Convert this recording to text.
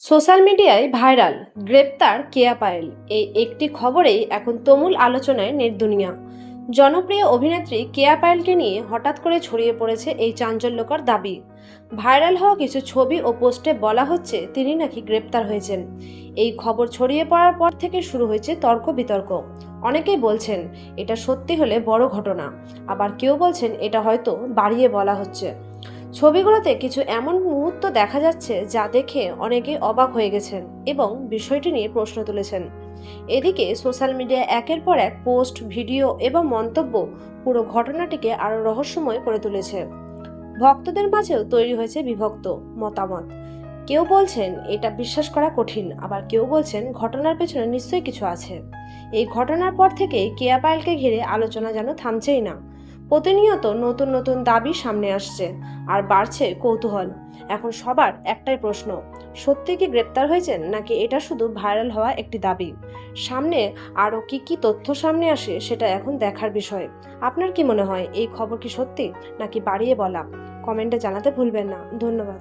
Social মিডিয়ায় viral গ্রেপ্তার কেয়া পায়েল, এই একটি খবরেই এখন তুমুল আলোচনায় নেট দুনিয়া। জনপ্রিয় অভিনেত্রী কেয়া পায়েলকে নিয়ে হঠাৎ করে ছড়িয়ে পড়েছে এই চাঞ্চল্যকর দাবি। ভাইরাল হওয়া কিছু ছবি ও পোস্টে বলা হচ্ছে তিনি নাকি গ্রেপ্তার হয়েছেন। এই খবর ছড়িয়ে পড়ার পর থেকে শুরু হয়েছে তর্ক বিতর্ক। অনেকেই বলছেন এটা সত্যি হলে বড় ঘটনা, আবার কেউ বলছেন এটা হয়তো বাড়িয়ে বলা হচ্ছে। ছবিগুলোতে কিছু এমন মুহূর্ত দেখা যাচ্ছে যা দেখে অনেকে অবাক হয়ে গেছেন এবং বিষয়টি নিয়ে প্রশ্ন তুলেছেন। এদিকে সোশ্যাল মিডিয়ায় একের পর এক পোস্ট, ভিডিও এবং মন্তব্য পুরো ঘটনাটিকে আরো রহস্যময় করে তুলেছে। ভক্তদের মাঝেও তৈরি হয়েছে বিভক্ত মতামত। কেউ বলছেন এটা বিশ্বাস করা কঠিন, আবার কেউ বলছেন ঘটনার পেছনে নিশ্চয়ই কিছু আছে। এই ঘটনার পর থেকেই কেয়া পায়েলকে ঘিরে আলোচনা যেন থামছেই না। প্রতিনিয়ত নতুন নতুন দাবি সামনে আসছে আর বাড়ছে কৌতূহল। এখন সবার একটাই প্রশ্ন, সত্যি কি গ্রেপ্তার হয়েছেন নাকি এটা শুধু ভাইরাল হওয়া একটি দাবি? সামনে আরও কি তথ্য সামনে আসে সেটা এখন দেখার বিষয়। আপনার কি মনে হয়, এই খবর কি সত্যি নাকি বাড়িয়ে বলা? কমেন্টে জানাতে ভুলবেন না। ধন্যবাদ।